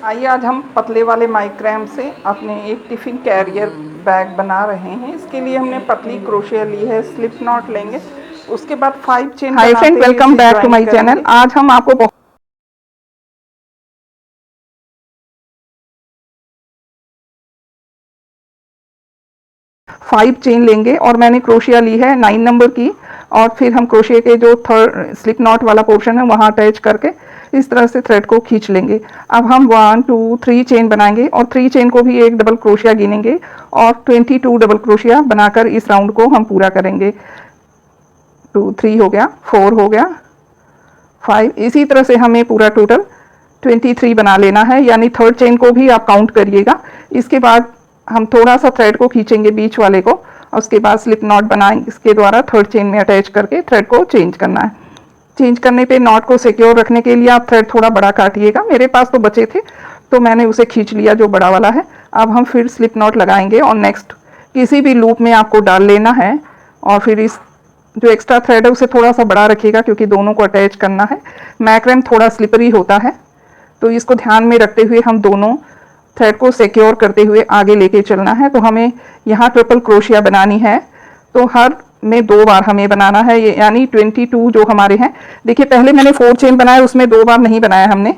आइए आज हम पतले वाले माइक्रैम से अपने एक टिफ़िन कैरियर बैग बना रहे हैं। इसके लिए हमने पतली क्रोशिया ली है, स्लिप नॉट लेंगे, उसके बाद 5 चेन हाय बनाते फ्रेंड, हुए वेलकम इसे back to join my channel. करेंगे। आज हम आपको 5 चेन लेंगे और मैंने क्रोशिया ली है 9 नंबर की, और फिर हम क्रोशिया के जो थर्ड स्लिप नॉट वाला पोर्शन है वहाँ अटैच करके इस तरह से थ्रेड को खींच लेंगे। अब हम 1 2 3 चेन बनाएंगे और 3 चेन को भी एक डबल क्रोशिया गिनेंगे और 22 डबल क्रोशिया बनाकर इस राउंड को हम पूरा करेंगे। 2 3 हो गया, 4 हो गया, 5। इसी तरह से हमें पूरा टोटल 23 बना लेना है, यानी थर्ड चेन को भी आप काउंट करिएगा। इसके बाद हम थोड़ा सा थ्रेड को खींचेंगे बीच वाले को और उसके बाद स्लिप नॉट बनाएंगे, इसके द्वारा थर्ड चेन में अटैच करके थ्रेड को चेंज करना है। चेंज करने पे नॉट को सिक्योर रखने के लिए आप थ्रेड थोड़ा बड़ा काटिएगा। मेरे पास तो बचे थे तो मैंने उसे खींच लिया जो बड़ा वाला है। अब हम फिर स्लिप नॉट लगाएंगे और नेक्स्ट किसी भी लूप में आपको डाल लेना है और फिर इस जो एक्स्ट्रा थ्रेड है उसे थोड़ा सा बड़ा रखिएगा क्योंकि दोनों को अटैच करना है। मैक्रैम थोड़ा स्लिपरी होता है तो इसको ध्यान में रखते हुए हम दोनों थ्रेड को सिक्योर करते हुए आगे लेके चलना है। तो हमें यहाँ ट्रिपल क्रोशिया बनानी है, तो हर में 2 बार हमें बनाना है, ये यानी 22 जो हमारे हैं। देखिए पहले मैंने 4 चेन बनाया, उसमें 2 बार नहीं बनाया हमने,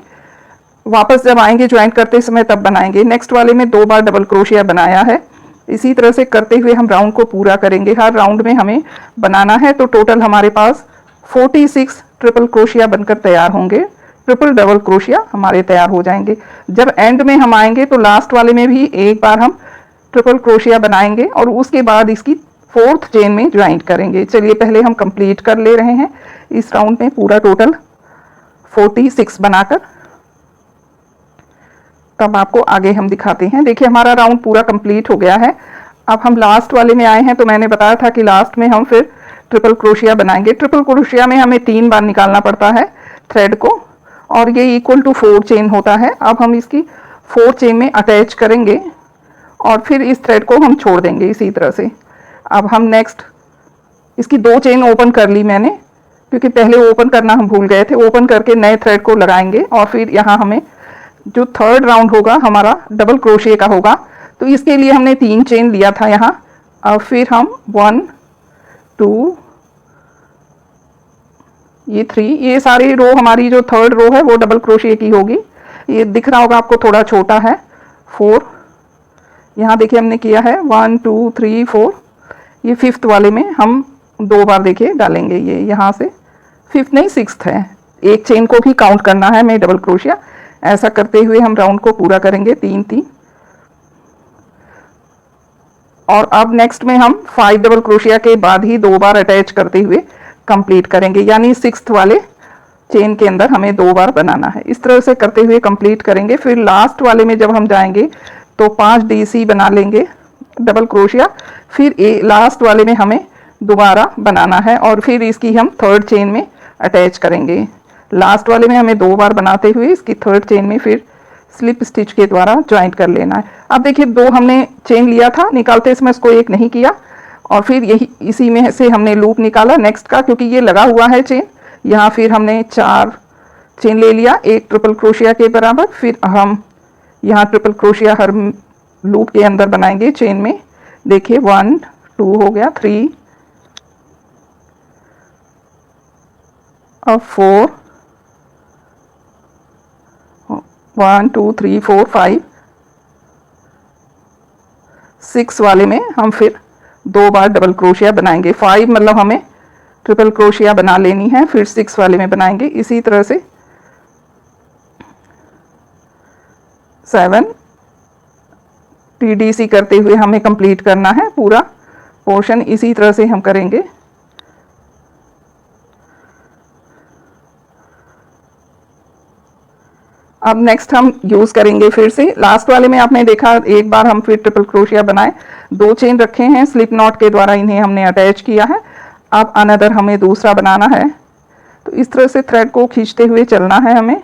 वापस जब आएंगे ज्वाइंट करते समय तब बनाएंगे। नेक्स्ट वाले में 2 बार डबल क्रोशिया बनाया है। इसी तरह से करते हुए हम राउंड को पूरा करेंगे। हर राउंड में हमें बनाना है, तो टोटल हमारे पास 46 ट्रिपल क्रोशिया बनकर तैयार होंगे। ट्रिपल डबल क्रोशिया हमारे तैयार हो जाएंगे। जब एंड में हम आएंगे तो लास्ट वाले में भी एक बार हम ट्रिपल क्रोशिया बनाएंगे और उसके बाद इसकी 4th चेन में ज्वाइंट करेंगे। चलिए पहले हम कंप्लीट कर ले रहे हैं इस राउंड में पूरा टोटल 46 बनाकर, तब आपको आगे हम दिखाते हैं। देखिए हमारा राउंड पूरा कंप्लीट हो गया है। अब हम लास्ट वाले में आए हैं, तो मैंने बताया था कि लास्ट में हम फिर ट्रिपल क्रोशिया बनाएंगे। ट्रिपल क्रोशिया में हमें 3 बार निकालना पड़ता है थ्रेड को और ये इक्वल टू 4 चेन होता है। अब हम इसकी 4 चेन में अटैच करेंगे और फिर इस थ्रेड को हम छोड़ देंगे इसी तरह से। अब हम नेक्स्ट इसकी 2 चेन ओपन कर ली मैंने, क्योंकि पहले ओपन करना हम भूल गए थे। ओपन करके नए थ्रेड को लगाएंगे और फिर यहाँ हमें जो थर्ड राउंड होगा हमारा डबल क्रोशिया का होगा, तो इसके लिए हमने 3 चेन लिया था यहाँ। अब फिर हम 1 2 ये 3, ये सारी रो हमारी जो थर्ड रो है वो डबल क्रोशिया की होगी। ये दिख रहा होगा आपको, थोड़ा छोटा है। 4 यहाँ देखिए हमने किया है 1 2 3 4। ये 5th वाले में हम 2 बार देखिए डालेंगे, ये यहाँ से 5th नहीं 6th है। एक चेन को भी काउंट करना है हमें डबल क्रोशिया। ऐसा करते हुए हम राउंड को पूरा करेंगे 3 3। और अब नेक्स्ट में हम 5 डबल क्रोशिया के बाद ही 2 बार अटैच करते हुए कंप्लीट करेंगे, यानी 6th वाले चेन के अंदर हमें 2 बार बनाना है। इस तरह से करते हुए कंप्लीट करेंगे। फिर लास्ट वाले में जब हम जाएंगे तो 5 DC बना लेंगे डबल क्रोशिया। फिर लास्ट वाले में हमें दोबारा बनाना है और फिर इसकी हम थर्ड चेन में अटैच करेंगे। लास्ट वाले में हमें 2 बार बनाते हुए इसकी थर्ड चेन में फिर स्लिप स्टिच के द्वारा ज्वाइंट कर लेना है। अब देखिए 2 हमने चेन लिया था, निकालते समय इसको एक नहीं किया और फिर यही इसी में से हमने लूप निकाला नेक्स्ट का, क्योंकि ये लगा हुआ है चेन। यहाँ फिर हमने 4 चेन ले लिया, एक ट्रिपल क्रोशिया के बराबर। फिर हम यहाँ ट्रिपल क्रोशिया हर लूप के अंदर बनाएंगे चेन में। देखिए 1 2 हो गया, 3 और 4, 1 2 3 4 5। 6 वाले में हम फिर 2 बार डबल क्रोशिया बनाएंगे। 5 मतलब हमें ट्रिपल क्रोशिया बना लेनी है, फिर 6 वाले में बनाएंगे। इसी तरह से 7 TDC करते हुए हमें कंप्लीट करना है पूरा पोर्शन। इसी तरह से हम करेंगे। अब नेक्स्ट हम यूज़ करेंगे फिर से लास्ट वाले में आपने देखा एक बार हम फिर ट्रिपल क्रोशिया बनाए, 2 चेन रखे हैं, स्लिप नॉट के द्वारा इन्हें हमने अटैच किया है। अब अनदर हमें दूसरा बनाना है, तो इस तरह से थ्रेड को खींचते हुए चलना है हमें।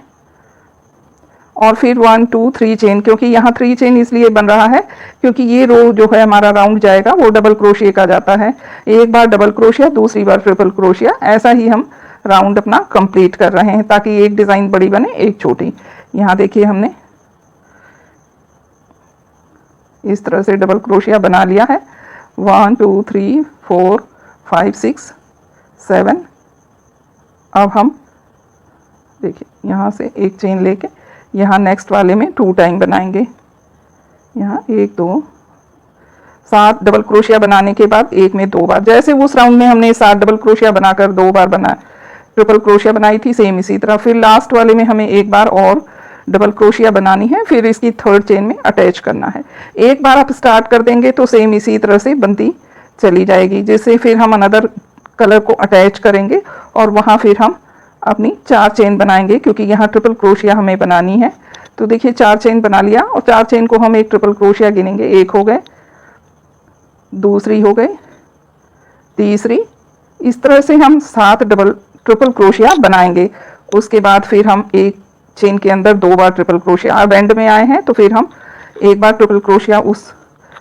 और फिर 1 2 3 चेन, क्योंकि यहाँ 3 चेन इसलिए बन रहा है क्योंकि ये रो जो है हमारा राउंड जाएगा वो डबल क्रोशिया का जाता है। एक बार डबल क्रोशिया, दूसरी बार ट्रिपल क्रोशिया, ऐसा ही हम राउंड अपना कंप्लीट कर रहे हैं ताकि एक डिज़ाइन बड़ी बने एक छोटी। यहाँ देखिए हमने इस तरह से डबल क्रोशिया बना लिया है। 1 2 3 4 5 6 7। अब हम देखिए यहाँ से एक चेन लेके यहाँ नेक्स्ट वाले में 2 टाइम बनाएंगे। यहाँ 1 2 7 डबल क्रोशिया बनाने के बाद एक में 2 बार, जैसे उस राउंड में हमने 7 डबल क्रोशिया बनाकर 2 बार बनाया, ट्रिपल क्रोशिया बनाई थी, सेम इसी तरह फिर लास्ट वाले में हमें एक बार और डबल क्रोशिया बनानी है, फिर इसकी थर्ड चेन में अटैच करना है। एक बार आप स्टार्ट कर देंगे तो सेम इसी तरह से बनती चली जाएगी, जिससे फिर हम अनदर कलर को अटैच करेंगे और वहाँ फिर हम अपनी 4 चेन बनाएंगे, क्योंकि यहाँ ट्रिपल क्रोशिया हमें बनानी है। तो देखिए 4 चेन बना लिया और 4 चेन को हम एक ट्रिपल क्रोशिया गिनेंगे। एक हो गए, दूसरी हो गई, तीसरी, इस तरह से हम 7 ट्रिपल क्रोशिया बनाएंगे। उसके बाद फिर हम एक चेन के अंदर 2 बार ट्रिपल क्रोशिया, अब एंड में आए हैं तो फिर हम एक बार ट्रिपल क्रोशिया उस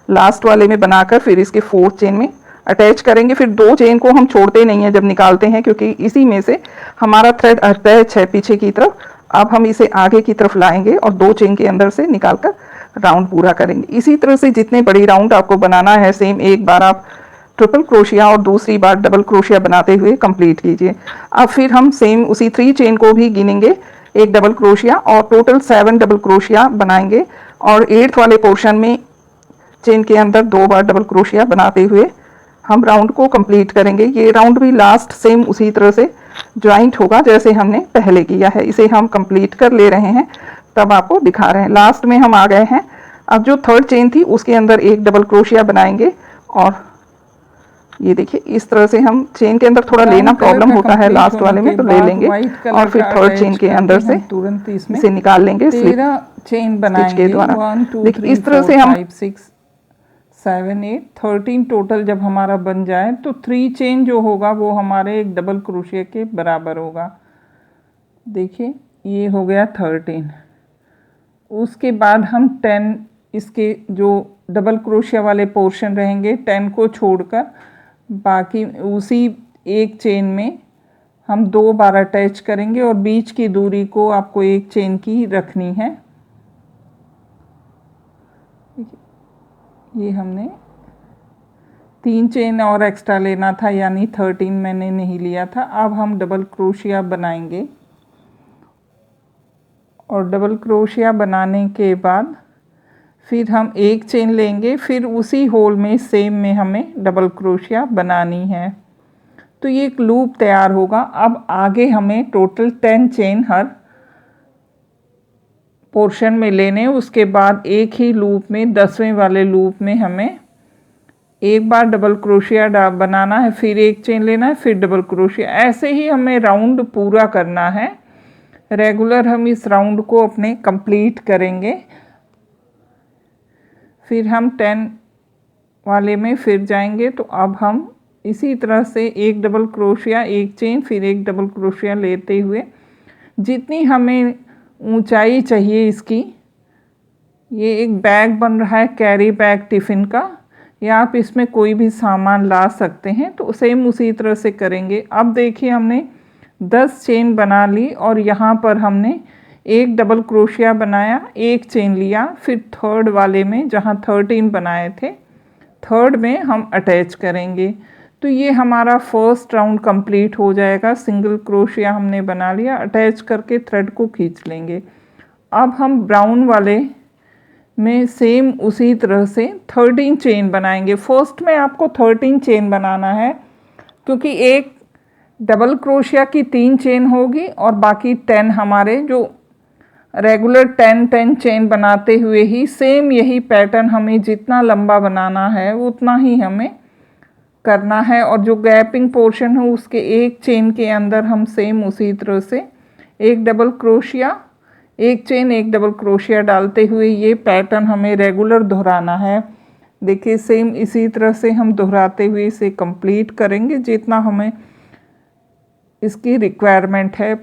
लास्ट वाले में बनाकर फिर इसके 4th चेन में अटैच करेंगे। फिर 2 चेन को हम छोड़ते नहीं हैं जब निकालते हैं, क्योंकि इसी में से हमारा थ्रेड अटैच है पीछे की तरफ। अब हम इसे आगे की तरफ लाएंगे और 2 चेन के अंदर से निकालकर राउंड पूरा करेंगे। इसी तरह से जितने बड़ी राउंड आपको बनाना है, सेम एक बार आप ट्रिपल क्रोशिया और दूसरी बार डबल क्रोशिया बनाते हुए कंप्लीट कीजिए। अब फिर हम सेम उसी 3 चेन को भी गिनेंगे, एक डबल क्रोशिया, और टोटल 7 डबल क्रोशिया बनाएंगे और 8th वाले पोर्शन में चेन के अंदर 2 बार डबल क्रोशिया बनाते हुए हम राउंड को कंप्लीट करेंगे। ये राउंड भी लास्ट सेम उसी तरह से ज्वाइंट होगा जैसे हमने पहले किया है। इसे हम कंप्लीट कर ले रहे हैं, तब आपको दिखा रहे हैं। लास्ट में हम आ गए हैं। अब जो 3rd चेन थी उसके अंदर एक डबल क्रोशिया बनाएंगे और ये देखिए इस तरह से हम चेन के अंदर थोड़ा लेना प्रॉब्लम होता है लास्ट वाले में, तो ले लेंगे और फिर 3rd चेन के अंदर से तुरंत इसमें इसे निकाल लेंगे 13 चेन बनाएंगे के द्वारा। 1 2 देखिए 3 इस तरह 4 से हम 5 6 7 8 13 टोटल जब हमारा बन जाए तो 3 चेन जो होगा वो हमारे एक डबल क्रोशिया के बराबर होगा। देखिए ये हो गया 13। उसके बाद हम 10 इसके जो डबल क्रोशिया वाले पोर्शन रहेंगे 10 को छोड़कर बाकी उसी एक चेन में हम 2 बार अटैच करेंगे और बीच की दूरी को आपको एक चेन की रखनी है। ये हमने 3 चेन और एक्स्ट्रा लेना था, यानी 13 मैंने नहीं लिया था। अब हम डबल क्रोशिया बनाएंगे और डबल क्रोशिया बनाने के बाद फिर हम एक चेन लेंगे, फिर उसी होल में सेम में हमें डबल क्रोशिया बनानी है। तो ये एक लूप तैयार होगा। अब आगे हमें टोटल 10 चेन हर पोर्शन में लेने, उसके बाद एक ही लूप में 10वें वाले लूप में हमें एक बार डबल क्रोशिया बनाना है, फिर एक चेन लेना है, फिर डबल क्रोशिया। ऐसे ही हमें राउंड पूरा करना है। रेगुलर हम इस राउंड को अपने कंप्लीट करेंगे। फिर हम 10 वाले में फिर जाएंगे। तो अब हम इसी तरह से एक डबल क्रोशिया, एक चेन, फिर एक डबल क्रोशिया लेते हुए जितनी हमें ऊंचाई चाहिए इसकी, ये एक बैग बन रहा है कैरी बैग टिफ़िन का, या आप इसमें कोई भी सामान ला सकते हैं। तो सेम उसी तरह से करेंगे। अब देखिए हमने 10 चेन बना ली और यहाँ पर हमने एक डबल क्रोशिया बनाया, एक चेन लिया, फिर 3rd वाले में जहाँ 13 बनाए थे 3rd में हम अटैच करेंगे। तो ये हमारा फर्स्ट राउंड कंप्लीट हो जाएगा। सिंगल क्रोशिया हमने बना लिया, अटैच करके थ्रेड को खींच लेंगे। अब हम ब्राउन वाले में सेम उसी तरह से 13 चेन बनाएंगे। फर्स्ट में आपको 13 चेन बनाना है, क्योंकि एक डबल क्रोशिया की 3 चेन होगी और बाकी 10 हमारे जो रेगुलर 10 चेन बनाते हुए ही सेम यही पैटर्न हमें जितना लंबा बनाना है उतना ही हमें करना है। और जो गैपिंग पोर्शन है उसके एक चेन के अंदर हम सेम उसी तरह से एक डबल क्रोशिया, एक चेन, एक डबल क्रोशिया डालते हुए ये पैटर्न हमें रेगुलर दोहराना है। देखिए सेम इसी तरह से हम दोहराते हुए इसे कंप्लीट करेंगे जितना हमें इसकी रिक्वायरमेंट है।